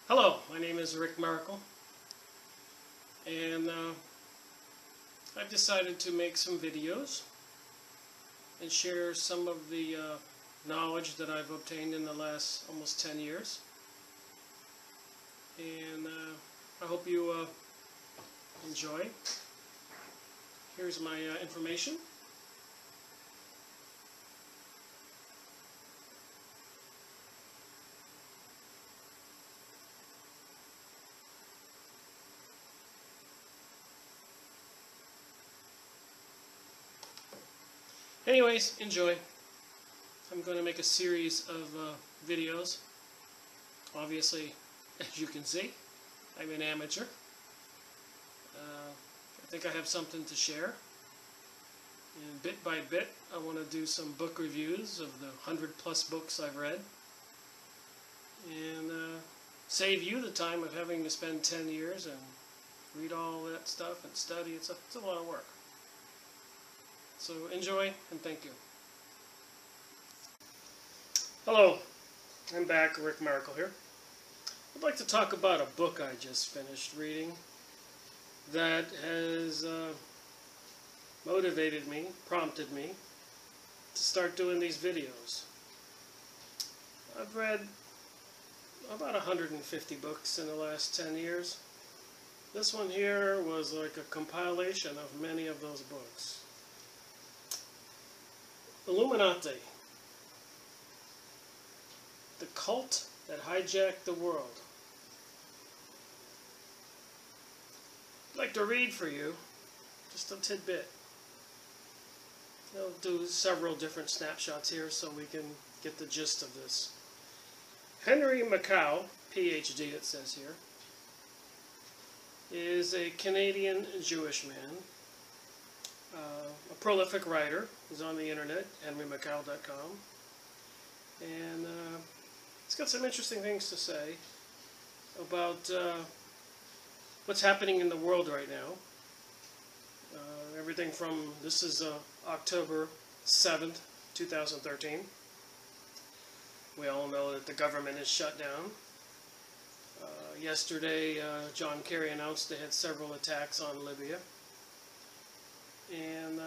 Hello, my name is Rick Miracle, and I've decided to make some videos and share some of the knowledge that I've obtained in the last almost 10 years. And I hope you enjoy. Here's my information. Anyways, enjoy. I'm going to make a series of videos. Obviously, as you can see, I'm an amateur. I think I have something to share. And bit by bit, I want to do some book reviews of the 100+ books I've read. And save you the time of having to spend 10 years and read all that stuff and study. It's a lot of work. So enjoy and thank you. Hello, I'm back, Rick Miracle here. I'd like to talk about a book I just finished reading that has motivated me, prompted me to start doing these videos. I've read about 150 books in the last 10 years. This one here was like a compilation of many of those books. Illuminati, the cult that hijacked the world. I'd like to read for you just a tidbit. I'll do several different snapshots here so we can get the gist of this. Henry Makow, PhD it says here, is a Canadian Jewish man. A prolific writer. He's on the internet, henrymakow.com, and he's got some interesting things to say about what's happening in the world right now. Everything from, this is October 7th, 2013. We all know that the government is shut down. Yesterday, John Kerry announced they had several attacks on Libya. And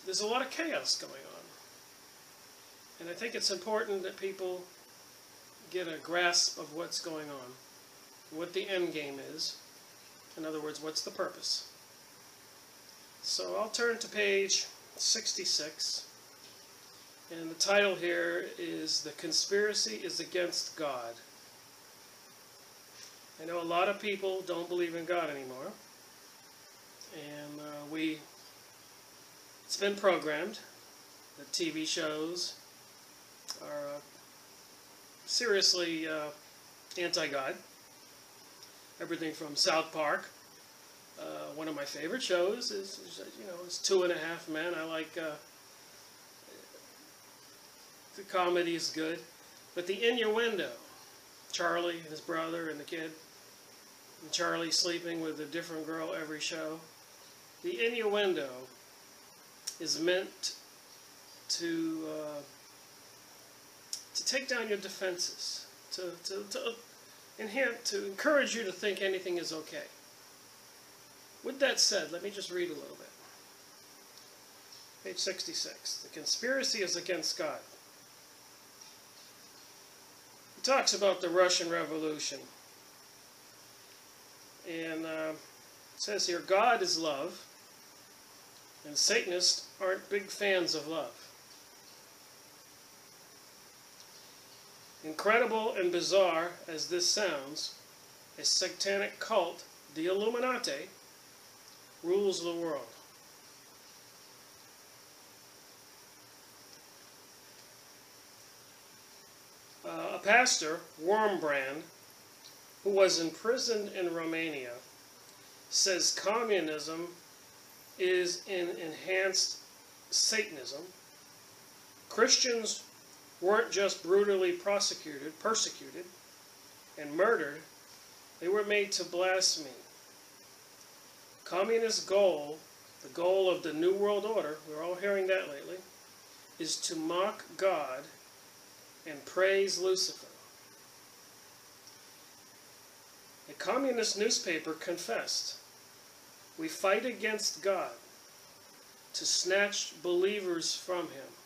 there's a lot of chaos going on. And I think it's important that people get a grasp of what's going on, what the end game is. In other words, what's the purpose. So I'll turn to page 66. And the title here is "The Conspiracy is Against God." I know a lot of people don't believe in God anymore. And it's been programmed. The TV shows are seriously anti-God. Everything from South Park. One of my favorite shows is 2.5 Men. I like the comedy is good, but the innuendo. Charlie and his brother and the kid, and Charlie sleeping with a different girl every show. The innuendo is meant to take down your defenses, to encourage you to think anything is okay. With that said, let me just read a little bit. Page 66. The conspiracy is against God. He talks about the Russian Revolution. And it says here, God is love. And Satanists aren't big fans of love. Incredible and bizarre as this sounds, a satanic cult, the Illuminati, rules the world. A pastor, Wormbrand, who was imprisoned in Romania, says communism is an enhanced Satanism. Christians weren't just brutally persecuted, and murdered. They were made to blaspheme. Communist goal, the goal of the New World Order, we're all hearing that lately, is to mock God and praise Lucifer. a communist newspaper confessed, "We fight against God to snatch believers from Him."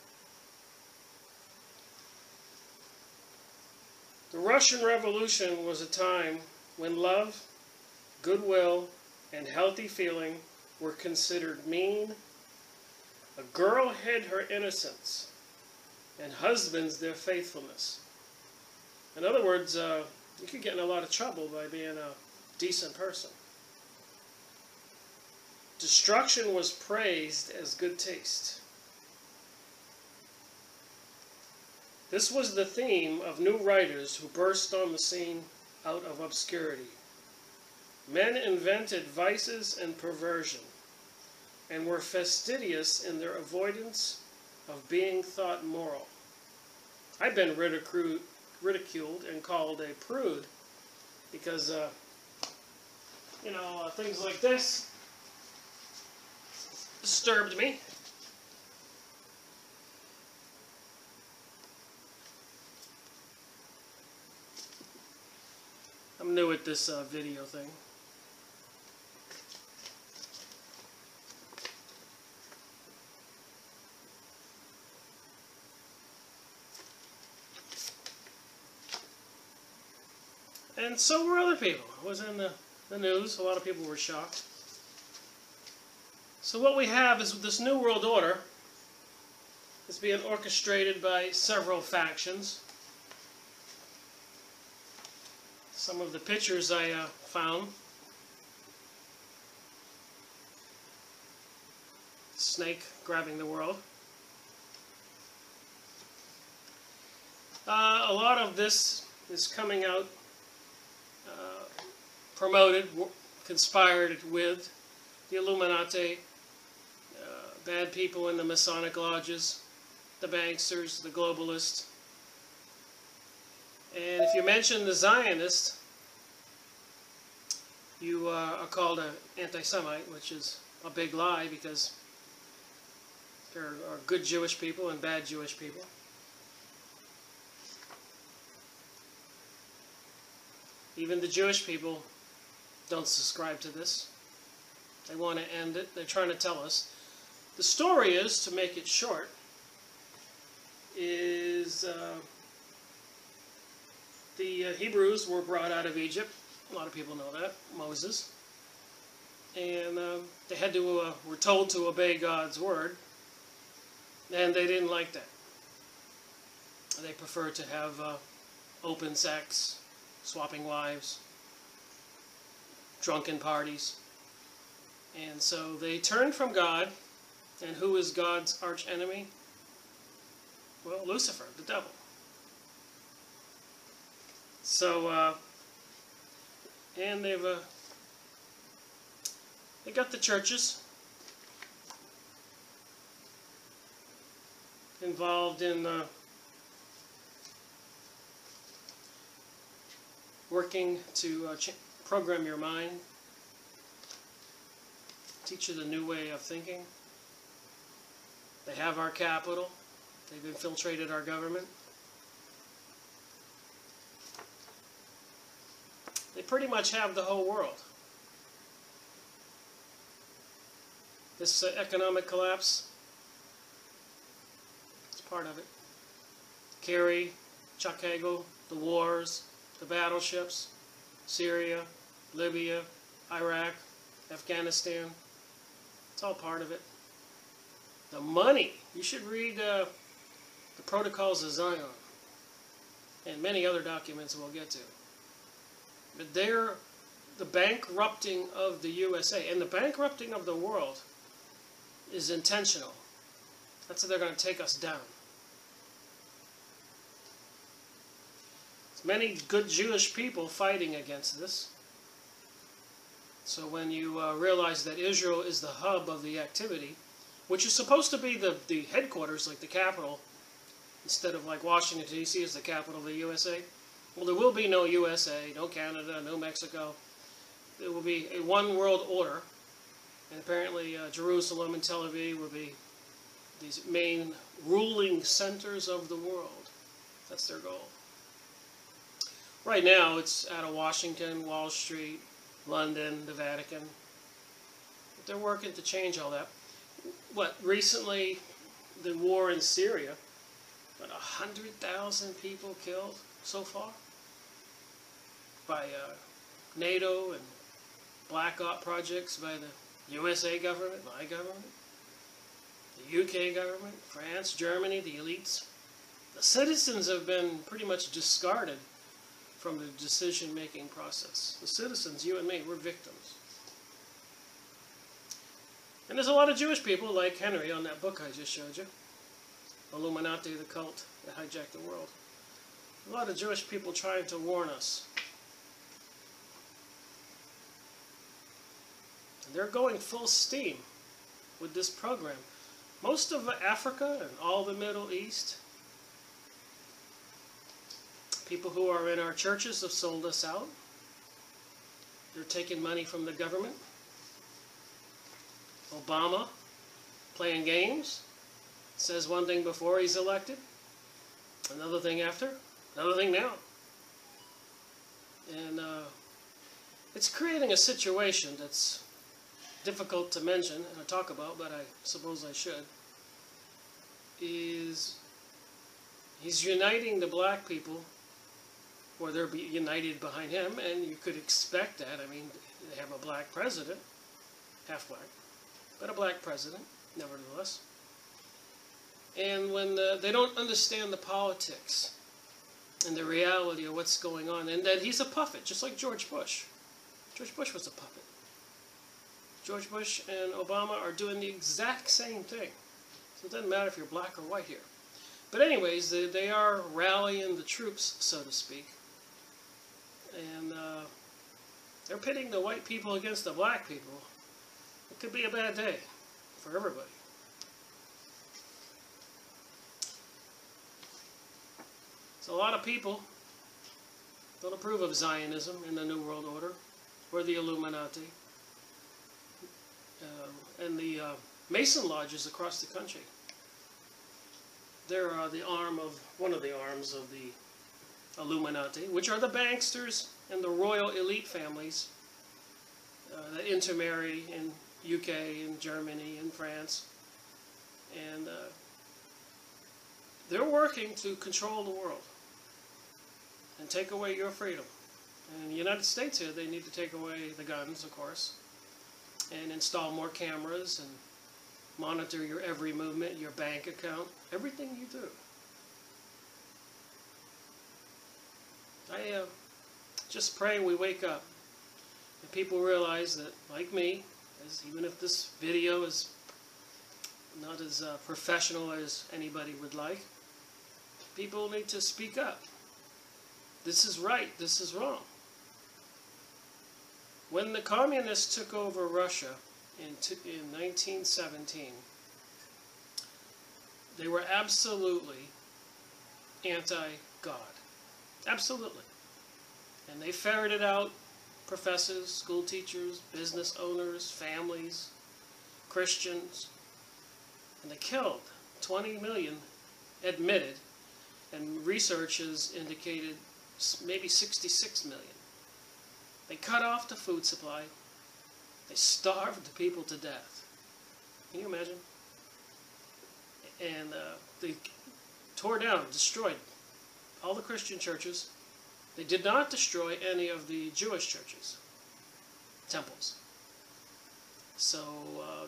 The Russian Revolution was a time when love, goodwill, and healthy feeling were considered mean. A girl hid her innocence, and husbands their faithfulness. In other words, you could get in a lot of trouble by being a decent person. Destruction was praised as good taste. This was the theme of new writers who burst on the scene out of obscurity. Men invented vices and perversion, and were fastidious in their avoidance of being thought moral. I've been ridiculed and called a prude because, things like this disturbed me. I'm new at this video thing. And so were other people. It was in the news. A lot of people were shocked. So what we have is this New World Order is being orchestrated by several factions. Some of the pictures I found. Snake grabbing the world. A lot of this is coming out promoted, conspired with the Illuminati, bad people in the Masonic lodges, the banksters, the globalists. And if you mention the Zionist, you are called an anti-Semite, which is a big lie because there are good Jewish people and bad Jewish people. Even the Jewish people don't subscribe to this. They want to end it. They're trying to tell us. The story is, to make it short, is the Hebrews were brought out of Egypt. A lot of people know that. Moses. And they had to, were told to obey God's word. And they didn't like that. They preferred to have open sex, swapping wives, drunken parties. And so they turned from God. And who is God's arch enemy? Well, Lucifer, the devil. So, and they got the churches involved in working to program your mind, teach you the new way of thinking. They have our capital. They've infiltrated our government. They pretty much have the whole world. This economic collapse, it's part of it. Kerry, Chuck Hagel, the wars, the battleships, Syria, Libya, Iraq, Afghanistan, it's all part of it. The money, you should read the Protocols of Zion and many other documents we'll get to. But they're the bankrupting of the USA and the bankrupting of the world is intentional. That's how they're going to take us down. There's many good Jewish people fighting against this. So when you realize that Israel is the hub of the activity, which is supposed to be the headquarters, like the capital, instead of like Washington, D.C. is the capital of the USA. Well, there will be no USA, no Canada, no Mexico. There will be a one world order. And apparently Jerusalem and Tel Aviv will be these main ruling centers of the world. That's their goal. Right now, it's out of Washington, Wall Street, London, the Vatican. But they're working to change all that. Recently, the war in Syria, 100,000 people killed so far by NATO and Black Op projects by the USA government, my government, the UK government, France, Germany, the elites. The citizens have been pretty much discarded from the decision-making process. The citizens, you and me, we're victims. And there's a lot of Jewish people like Henry on that book I just showed you, Illuminati, the cult that hijacked the world. A lot of Jewish people trying to warn us. And they're going full steam with this program. Most of Africa and all the Middle East, people who are in our churches have sold us out. They're taking money from the government. Obama, playing games, says one thing before he's elected, another thing after, another thing now. And it's creating a situation that's difficult to mention and talk about, but I suppose I should, is he's uniting the black people, or they're united behind him, and you could expect that. I mean, they have a black president, half black, but a black president, nevertheless. And when they don't understand the politics and the reality of what's going on, and that he's a puppet, just like George Bush. George Bush was a puppet. George Bush and Obama are doing the exact same thing. So it doesn't matter if you're black or white here. But anyways, they are rallying the troops, so to speak. And they're pitting the white people against the black people. It could be a bad day for everybody. So a lot of people don't approve of Zionism in the New World Order, or the Illuminati, and the Mason lodges across the country. They're one of the arms of the Illuminati, which are the banksters and the royal elite families that intermarry in UK and Germany and France. And they're working to control the world and take away your freedom. And in the United States here, they need to take away the guns, of course, and install more cameras and monitor your every movement, your bank account, everything you do. I just pray we wake up and people realize that, like me, even if this video is not as professional as anybody would like, people need to speak up. This is right, this is wrong. When the communists took over Russia in 1917, they were absolutely anti-God. Absolutely. And they ferreted out professors, school teachers, business owners, families, Christians, and they killed 20 million admitted, and research has indicated maybe 66 million. They cut off the food supply. They starved the people to death. Can you imagine? And they tore down, destroyed all the Christian churches. They did not destroy any of the Jewish churches, temples. So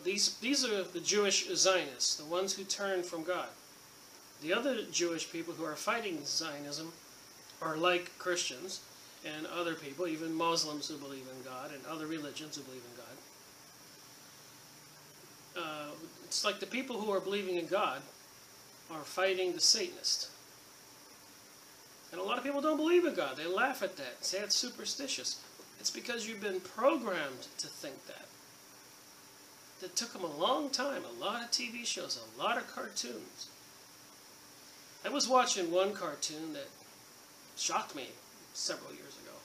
these are the Jewish Zionists, the ones who turned from God. The other Jewish people who are fighting Zionism are like Christians and other people, even Muslims who believe in God, and other religions who believe in God. It's like the people who are believing in God are fighting the Satanists. And a lot of people don't believe in God. They laugh at that and say it's superstitious. It's because you've been programmed to think that. It took them a long time, a lot of TV shows, a lot of cartoons. I was watching one cartoon that shocked me several years ago.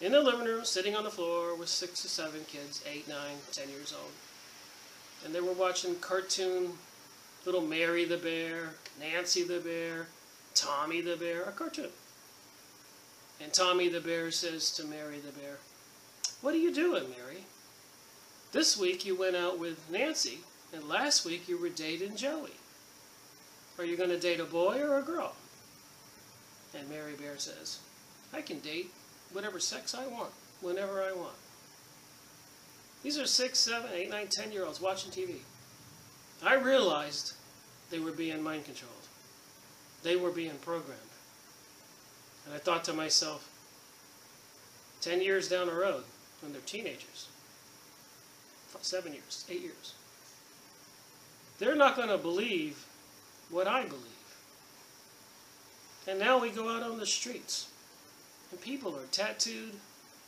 In the living room, sitting on the floor with 6 or 7 kids, 8, 9, 10 years old. And they were watching cartoon, little Mary the Bear, Nancy the Bear, Tommy the Bear, a cartoon. And Tommy the bear says to Mary the bear, "What are you doing, Mary? This week you went out with Nancy, and last week you were dating Joey. Are you going to date a boy or a girl?" And Mary Bear says, "I can date whatever sex I want, whenever I want." These are 6, 7, 8, 9, 10-year-olds watching TV. I realized they were being mind controlled. They were being programmed. And I thought to myself, 10 years down the road, when they're teenagers, 7 years, 8 years, they're not going to believe what I believe. And now we go out on the streets, and people are tattooed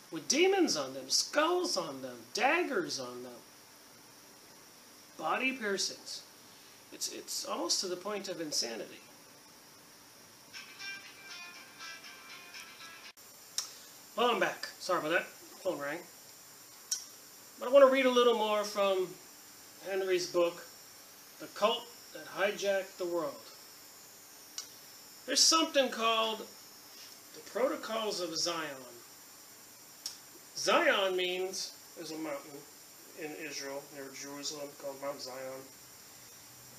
with demons on them, skulls on them, daggers on them, body piercings. It's almost to the point of insanity. Well, I'm back. Sorry about that. Phone rang. But I want to read a little more from Henry's book, The Cult That Hijacked the World. There's something called the Protocols of Zion. Zion means, there's a mountain in Israel near Jerusalem called Mount Zion.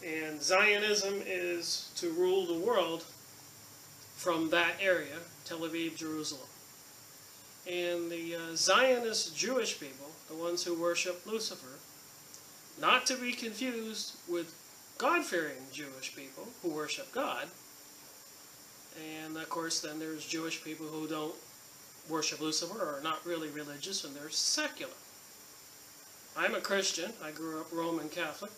And Zionism is to rule the world from that area, Tel Aviv, Jerusalem. And the Zionist Jewish people, the ones who worship Lucifer, not to be confused with God-fearing Jewish people who worship God. And of course then there's Jewish people who don't worship Lucifer or are not really religious, and they're secular. I'm a Christian. I grew up Roman Catholic.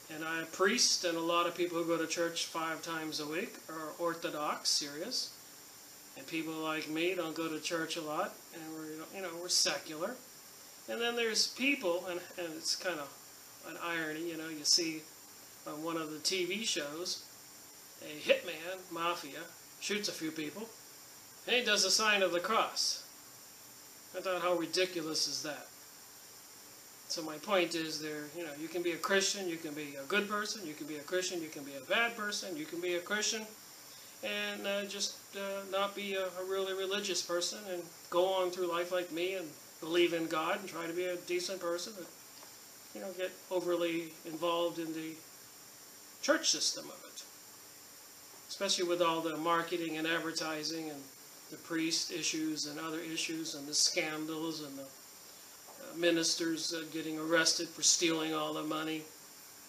And I'm a priest, and a lot of people who go to church 5 times a week are Orthodox, serious. And people like me don't go to church a lot, and we're secular. And then there's people, and it's kind of an irony, you see on one of the TV shows, a hitman, mafia, shoots a few people, and he does the sign of the cross. I thought, how ridiculous is that? So my point is you can be a Christian, you can be a good person, you can be a Christian, you can be a bad person, you can be a Christian, and just not be a really religious person and go on through life like me and believe in God and try to be a decent person, but get overly involved in the church system of it, especially with all the marketing and advertising and the priest issues and other issues and the scandals and the ministers getting arrested for stealing all the money.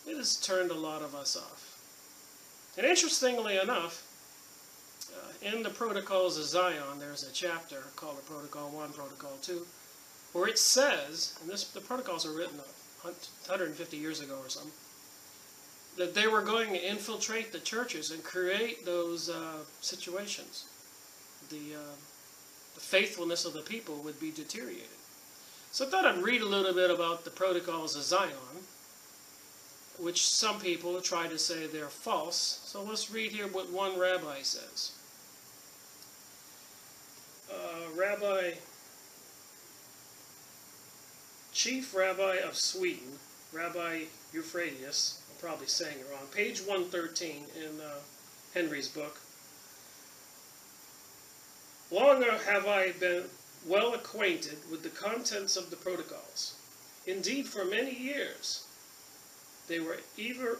It has turned a lot of us off. And interestingly enough, in the Protocols of Zion, there's a chapter called Protocol 1, Protocol 2, where it says, and the protocols are written 150 years ago or something, that they were going to infiltrate the churches and create those situations. The faithfulness of the people would be deteriorated. So I thought I'd read a little bit about the Protocols of Zion, which some people try to say they're false. So let's read here what one rabbi says. Chief Rabbi of Sweden, Rabbi Euphrates, I'm probably saying it wrong, page 113 in Henry's book. "Long have I been well acquainted with the contents of the protocols. Indeed, for many years, they were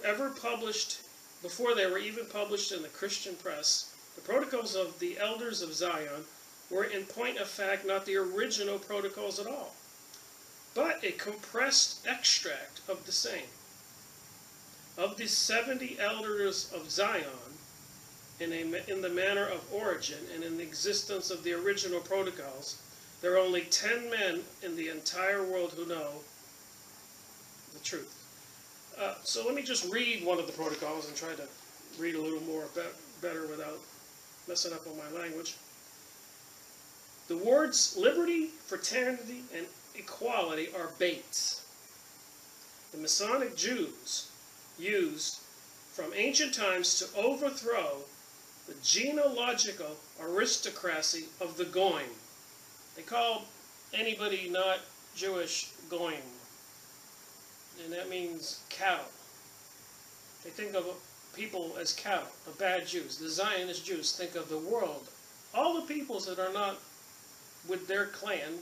ever published, before they were even published in the Christian press, the protocols of the elders of Zion were in point of fact not the original protocols at all, but a compressed extract of the same. Of the 70 elders of Zion, in the manner of origin and in the existence of the original protocols, there are only 10 men in the entire world who know the truth." So let me just read one of the protocols and try to read a little more better without messing up on my language. "The words liberty, fraternity, and equality are baits. The Masonic Jews used from ancient times to overthrow the genealogical aristocracy of the Goyim." They call anybody not Jewish Goyim, and that means cattle. They think of people as cattle, the bad Jews. The Zionist Jews think of the world all the peoples that are not with their clan,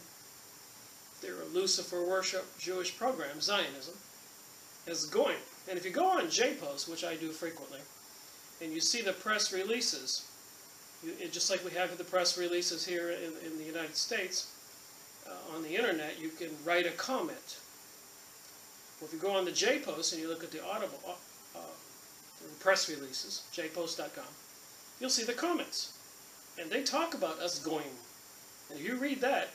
their Lucifer worship Jewish program, Zionism, is going. And if you go on JPost, which I do frequently, and you see the press releases, just like we have the press releases here in the United States, on the internet, you can write a comment. Well, if you go on the JPost and you look at the the press releases, jpost.com, you'll see the comments. And they talk about us going. And if you read that,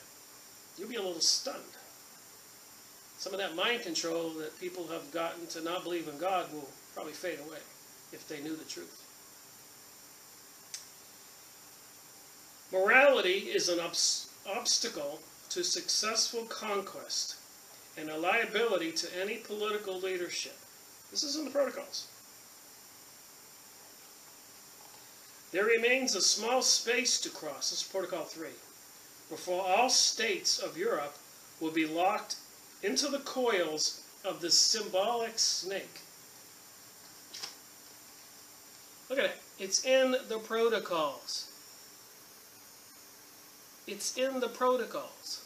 you'll be a little stunned. Some of that mind control that people have gotten to not believe in God will probably fade away if they knew the truth. Morality is an obstacle to successful conquest and a liability to any political leadership. This is in the protocols. There remains a small space to cross, this is Protocol 3, before all states of Europe will be locked into the coils of the symbolic snake. Look at it. It's in the protocols. It's in the protocols.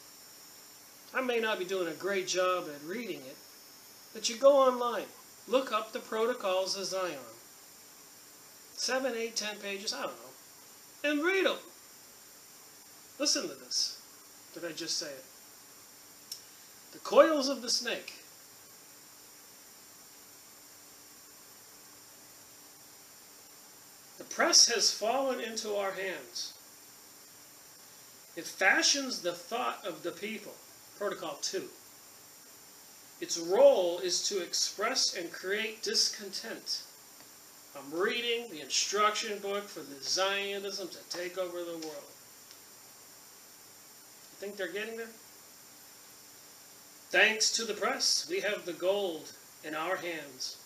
I may not be doing a great job at reading it, but you go online, look up the protocols of Zion. 7, 8, 10 pages, I don't know, and read them. Listen to this. Did I just say it? The coils of the snake. The press has fallen into our hands. It fashions the thought of the people. Protocol 2. Its role is to express and create discontent. I'm reading the instruction book for the Zionism to take over the world. You think they're getting there? Thanks to the press, we have the gold in our hands.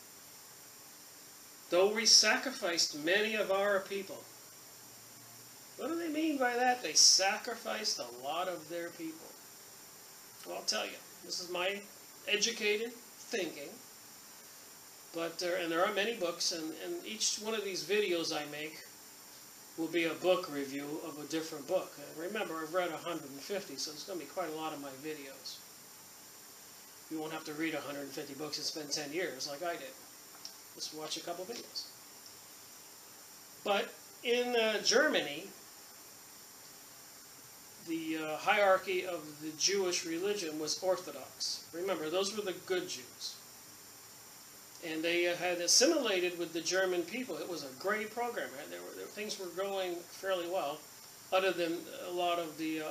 Though we sacrificed many of our people. What do they mean by that? They sacrificed a lot of their people. Well, I'll tell you, this is my educated thinking. But there are many books, and each one of these videos I make will be a book review of a different book. And remember, I've read 150, so it's going to be quite a lot of my videos. You won't have to read 150 books and spend 10 years like I did. Just watch a couple videos. But in Germany, the hierarchy of the Jewish religion was Orthodox. Remember, those were the good Jews. And they had assimilated with the German people. It was a great program. Things were going fairly well, other than a lot of the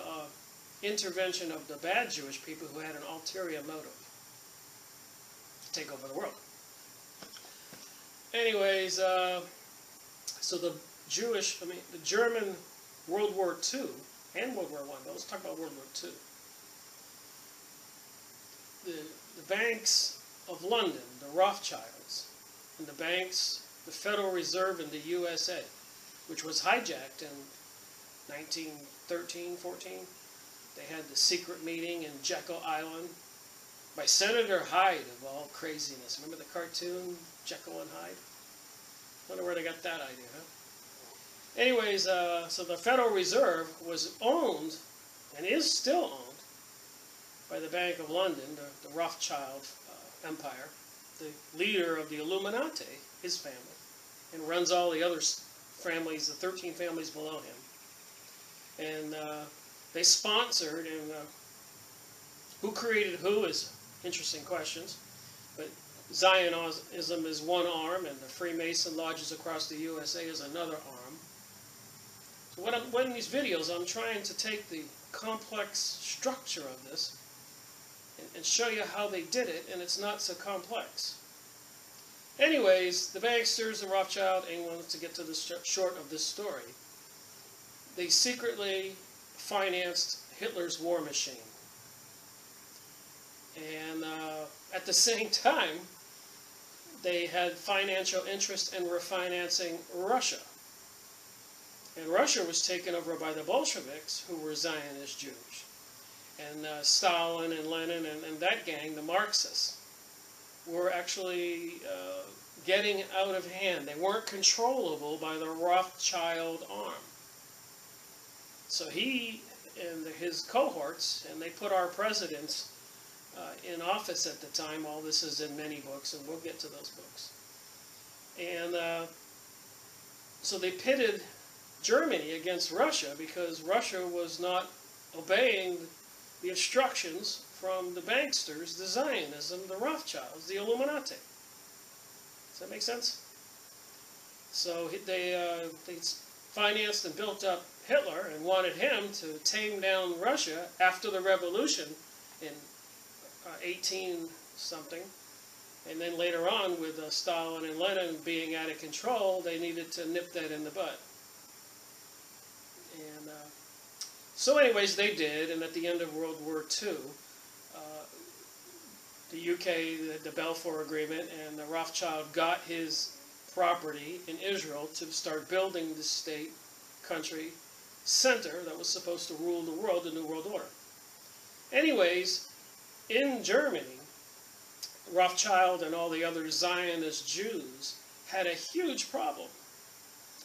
intervention of the bad Jewish people who had an ulterior motive to take over the world. Anyways, so the German World War II and World War I, but let's talk about World War II. The banks of London, the Rothschilds, and the banks, the Federal Reserve in the USA, which was hijacked in 1913, 14. They had the secret meeting in Jekyll Island by Senator Hyde of all craziness. Remember the cartoon, Jekyll and Hyde? Wonder where they got that idea, huh? Anyways, so the Federal Reserve was owned, and is still owned, by the Bank of London, the Rothschild Empire, the leader of the Illuminati, his family, and runs all the other families, the 13 families below him. And they sponsored, and who created who is interesting questions, but Zionism is one arm, and the Freemason lodges across the USA is another arm. So when in these videos, I'm trying to take the complex structure of this and show you how they did it, and it's not so complex. Anyways, the banksters, the Rothschild, England, to get to the short of this story, they secretly financed Hitler's war machine. And at the same time, they had financial interest in refinancing Russia. And Russia was taken over by the Bolsheviks, who were Zionist Jews. And Stalin and Lenin and that gang, the Marxists, were actually getting out of hand. They weren't controllable by the Rothschild arm. So he and his cohorts, and they put our presidents in office at the time. All this is in many books, and we'll get to those books. And so they pitted Germany against Russia because Russia was not obeying the instructions from the banksters, the Zionism, the Rothschilds, the Illuminati. Does that make sense? So they financed and built up Hitler and wanted him to tame down Russia after the revolution in 18-something. And then later on, with Stalin and Lenin being out of control, they needed to nip that in the bud. And so anyways, they did, and at the end of World War II, the UK, the Balfour Agreement, and the Rothschild got his property in Israel to start building the state, country, center that was supposed to rule the world, the New World Order. Anyways, in Germany, Rothschild and all the other Zionist Jews had a huge problem.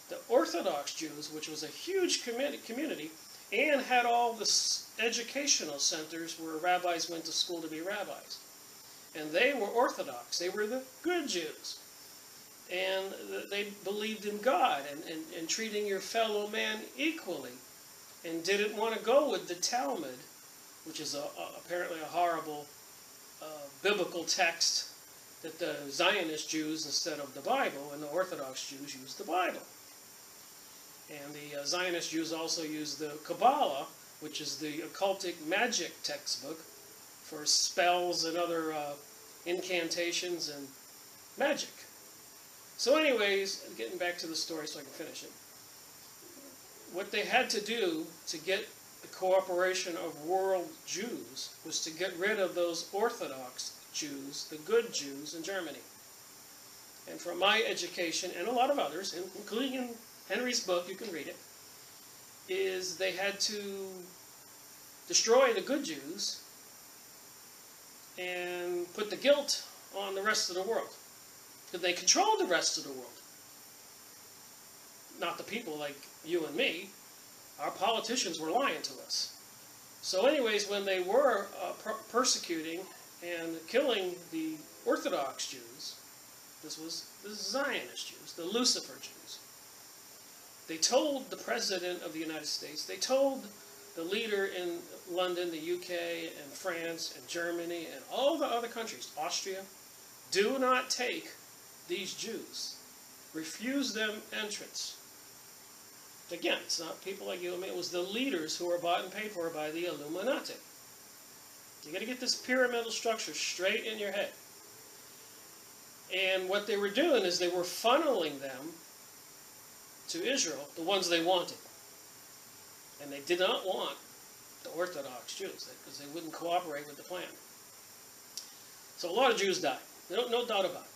The Orthodox Jews, which was a huge community, and had all the educational centers where rabbis went to school to be rabbis. And they were Orthodox. They were the good Jews. And they believed in God and treating your fellow man equally. And didn't want to go with the Talmud, which is apparently a horrible biblical text that the Zionist Jews instead of the Bible, and the Orthodox Jews used the Bible. And the Zionist Jews also used the Kabbalah, which is the occultic magic textbook for spells and other incantations and magic. So anyways, getting back to the story so I can finish it. What they had to do to get the cooperation of world Jews was to get rid of those Orthodox Jews, the good Jews in Germany. And from my education, and a lot of others, including in Henry's book, you can read it, is they had to destroy the good Jews and put the guilt on the rest of the world. Because they controlled the rest of the world. Not the people like you and me. Our politicians were lying to us. So anyways, when they were persecuting and killing the Orthodox Jews, this was the Zionist Jews, the Lucifer Jews, they told the President of the United States, they told the leader in London, the UK, and France, and Germany, and all the other countries, Austria, do not take these Jews. Refuse them entrance. Again, it's not people like you and me. It was the leaders who were bought and paid for by the Illuminati. You got to get this pyramidal structure straight in your head. And what they were doing is they were funneling them to Israel, the ones they wanted. And they did not want the Orthodox Jews because they wouldn't cooperate with the plan. So a lot of Jews died. No doubt about it.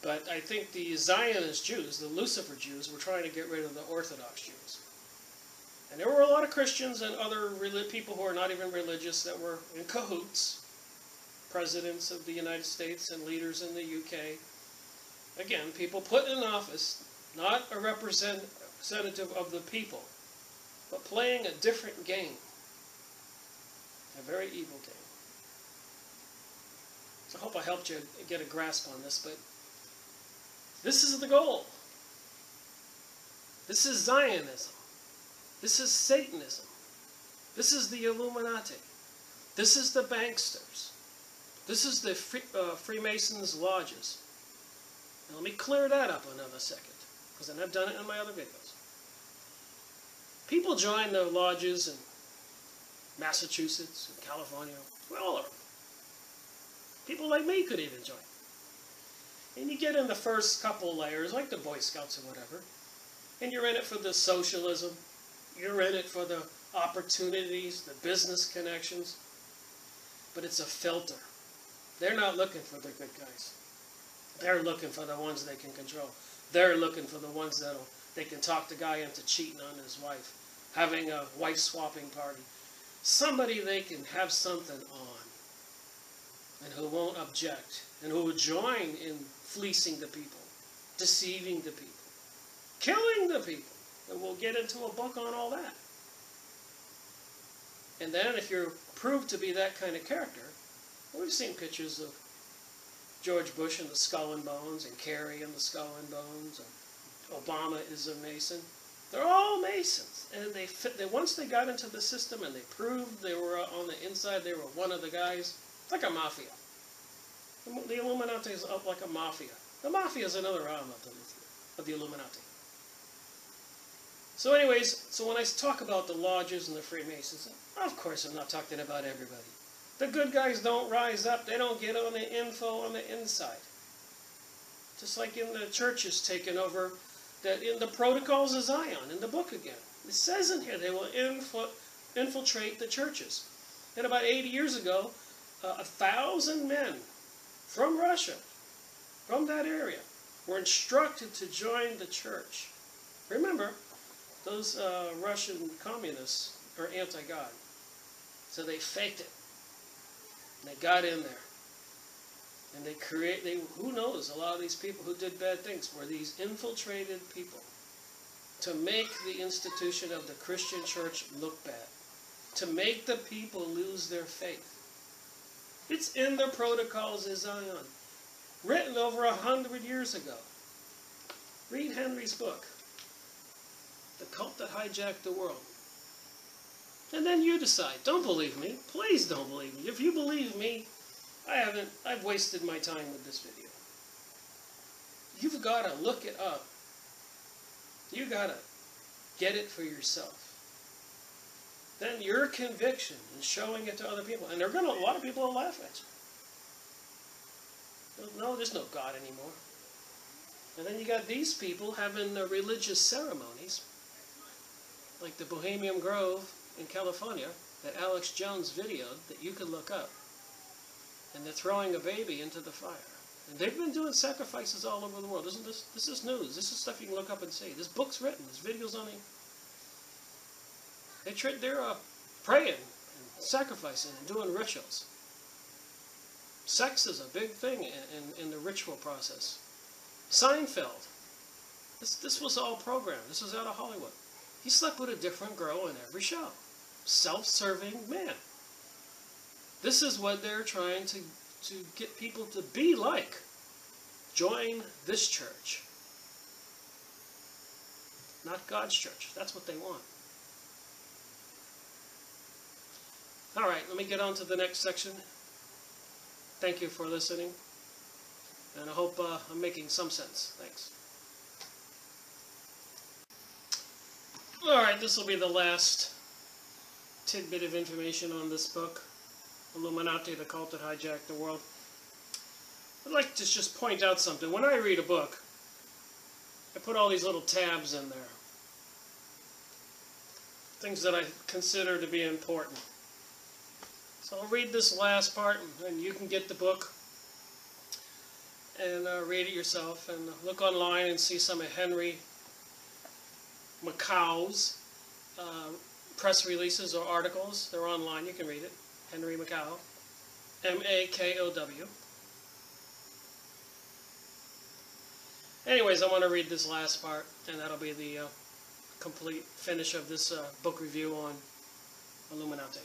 But I think the Zionist Jews, the Lucifer Jews, were trying to get rid of the Orthodox Jews. And there were a lot of Christians and other people who are not even religious that were in cahoots. Presidents of the United States and leaders in the UK. Again, people put in office, not a representative of the people, but playing a different game. A very evil game. So I hope I helped you get a grasp on this, but this is the goal. This is Zionism. This is Satanism. This is the Illuminati. This is the banksters. This is the Freemasons' lodges. Now let me clear that up another second, because I've done it in my other videos. People join the lodges in Massachusetts and California, all over. People like me could even join. And you get in the first couple layers, like the Boy Scouts or whatever, and you're in it for the socialism, you're in it for the opportunities, the business connections, but it's a filter. They're not looking for the good guys. They're looking for the ones they can control. They're looking for the ones they can talk the guy into cheating on his wife, having a wife-swapping party. Somebody they can have something on, and who won't object, and who will join in fleecing the people, deceiving the people, killing the people. And we'll get into a book on all that. And then if you're proved to be that kind of character, we've seen pictures of George Bush and the Skull and Bones, and Kerry and the Skull and Bones, and Obama is a Mason. They're all Masons. And once they got into the system and they proved they were on the inside, they were one of the guys. It's like a mafia. The Illuminati is up like a mafia. The mafia is another arm of the Illuminati. So anyways, so when I talk about the lodges and the Freemasons, of course I'm not talking about everybody. The good guys don't rise up. They don't get on the info on the inside. Just like in the churches taken over, that in the Protocols of Zion, in the book again. It says in here they will infiltrate the churches. And about 80 years ago, 1,000 men from Russia, from that area, were instructed to join the church. Remember, those Russian communists are anti-God. So they faked it. And they got in there. And who knows, a lot of these people who did bad things were these infiltrated people to make the institution of the Christian church look bad. To make the people lose their faith. It's in the Protocols of Zion. Written over 100 years ago. Read Henry's book. The Cult That Hijacked the World. And then you decide. Don't believe me. Please don't believe me. If you believe me, I've wasted my time with this video. You've got to look it up. You've got to get it for yourself. Then your conviction and showing it to other people. And a lot of people will laugh at you. No, there's no God anymore. And then you got these people having religious ceremonies, like the Bohemian Grove in California, that Alex Jones videoed, that you could look up. And they're throwing a baby into the fire. And they've been doing sacrifices all over the world. This is news. This is stuff you can look up and see. This book's written. This video's on it. They're praying and sacrificing and doing rituals. Sex is a big thing in the ritual process. Seinfeld. This was all programmed. This was out of Hollywood. He slept with a different girl in every show. Self-serving man. This is what they're trying to get people to be like. Join this church. Not God's church. That's what they want. Alright, let me get on to the next section. Thank you for listening. And I hope I'm making some sense. Thanks. Alright, this will be the last tidbit of information on this book. Illuminati, the Cult That Hijacked the World. I'd like to just point out something. When I read a book, I put all these little tabs in there. Things that I consider to be important. So I'll read this last part, and you can get the book and read it yourself, and look online and see some of Henry Makow's press releases or articles. They're online. You can read it. Henry Makow. M-A-K-O-W. Anyways, I want to read this last part, and that'll be the complete finish of this book review on Illuminati.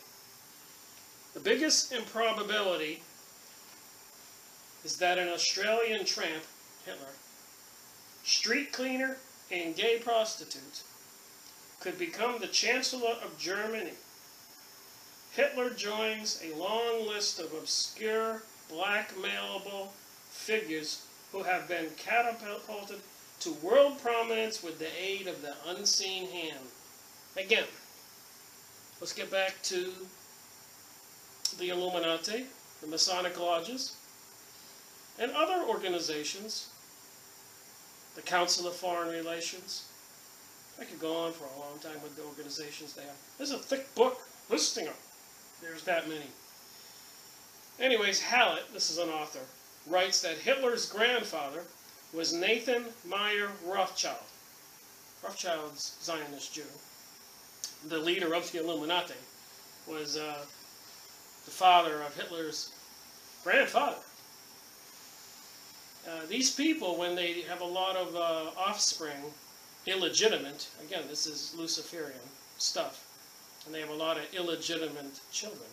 The biggest improbability is that an Australian tramp, Hitler, street cleaner, and gay prostitute could become the Chancellor of Germany. Hitler joins a long list of obscure, blackmailable figures who have been catapulted to world prominence with the aid of the unseen hand. Again, let's get back to the Illuminati, the Masonic lodges, and other organizations, the Council of Foreign Relations. I could go on for a long time with the organizations they have. There's a thick book listing them. There's that many. Anyways, Hallett, this is an author, writes that Hitler's grandfather was Nathan Meyer Rothschild. Rothschild's Zionist Jew. The leader of the Illuminati was the father of Hitler's grandfather. These people, when they have a lot of offspring, illegitimate, again, this is Luciferian stuff, and they have a lot of illegitimate children,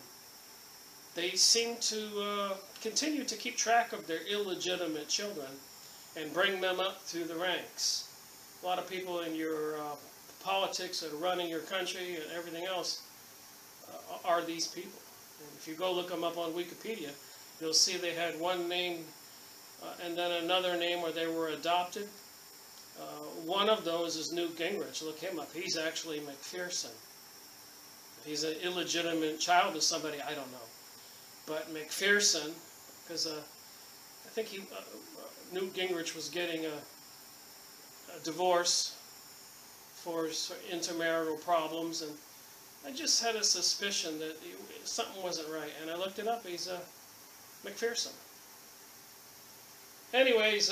they seem to continue to keep track of their illegitimate children and bring them up through the ranks. A lot of people in your politics that are running your country and everything else are these people. And if you go look them up on Wikipedia, you'll see they had one name and then another name where they were adopted. One of those is Newt Gingrich. Look him up. He's actually McPherson. He's an illegitimate child of somebody, I don't know. But McPherson, because I think Newt Gingrich was getting a divorce for intermarital problems, and I just had a suspicion that something wasn't right, and I looked it up. He's McPherson. Anyways,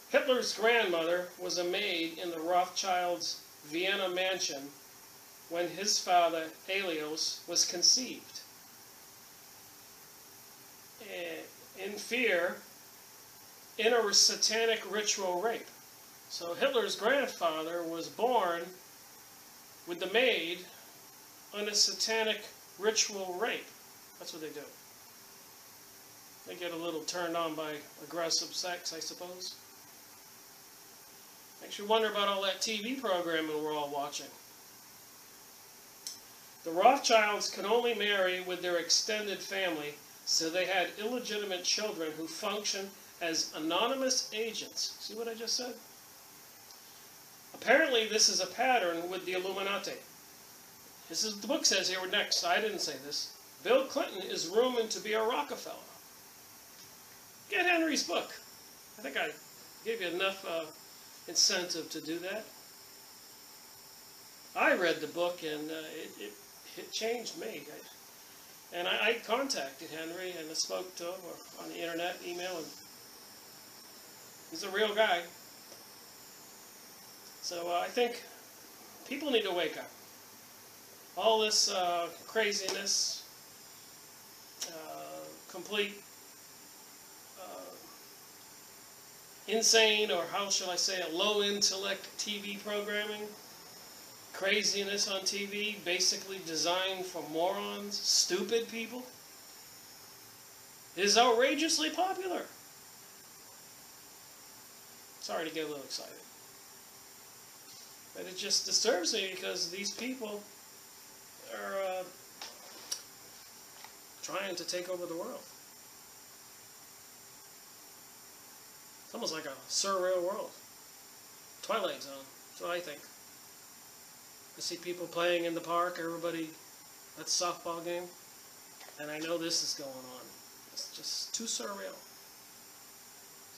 Hitler's grandmother was a maid in the Rothschilds' Vienna mansion when his father, Alois, was conceived. In fear, in a satanic ritual rape. So Hitler's grandfather was born with the maid on a satanic ritual rape. That's what they do. They get a little turned on by aggressive sex, I suppose. Makes you wonder about all that TV programming we're all watching. The Rothschilds could only marry with their extended family, so they had illegitimate children who functioned as anonymous agents. See what I just said? Apparently this is a pattern with the Illuminati. This is the book says here next. I didn't say this. Bill Clinton is rumored to be a Rockefeller. Get Henry's book. I think I gave you enough incentive to do that. I read the book and it changed me. And I contacted Henry and I spoke to him on the internet, email, and he's a real guy. So I think people need to wake up. All this craziness, complete insane, or how shall I say it, low intellect TV programming, craziness on TV, basically designed for morons, stupid people, is outrageously popular. Sorry to get a little excited. But it just disturbs me because these people are trying to take over the world. It's almost like a surreal world. Twilight Zone, that's what I think. I see people playing in the park, everybody at the softball game, and I know this is going on. It's just too surreal.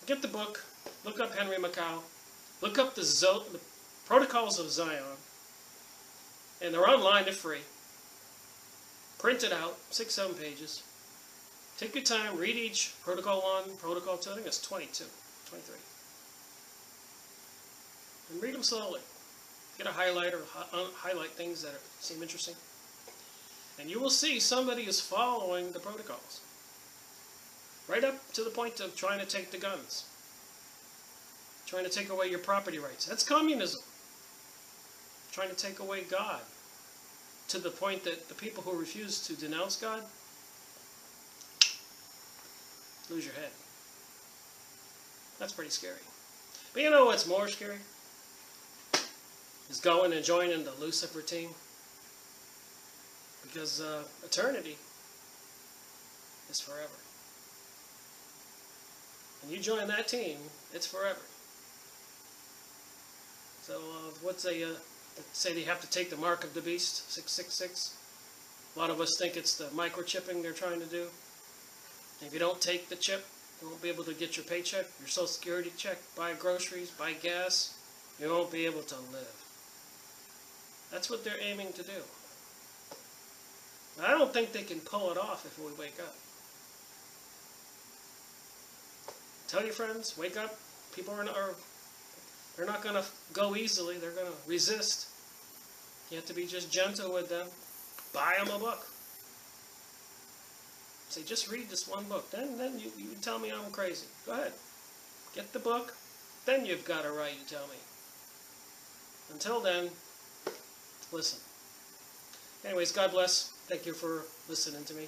Get the book, look up Henry Makow, look up the Protocols of Zion, and they're online, they're free. Print it out, 6-7 pages. Take your time, read each Protocol 1, Protocol 2, I think it's 22, 23. And read them slowly. Get a highlighter, highlight things that seem interesting. And you will see somebody is following the protocols. Right up to the point of trying to take the guns. Trying to take away your property rights. That's communism. Trying to take away God. To the point that the people who refuse to denounce God lose your head. That's pretty scary. But you know what's more scary? Is going and joining the Lucifer team. Because eternity is forever. And you join that team, it's forever. So what's say they have to take the mark of the beast, 666. A lot of us think it's the microchipping they're trying to do. And if you don't take the chip, you won't be able to get your paycheck, your Social Security check, buy groceries, buy gas. You won't be able to live. That's what they're aiming to do. I don't think they can pull it off if we wake up. Tell your friends, wake up. People they're not going to go easily. They're going to resist. You have to be just gentle with them. Buy them a book. Say, just read this one book. Then you tell me I'm crazy. Go ahead. Get the book. Then you've got a right to tell me. Until then, listen. Anyways, God bless. Thank you for listening to me.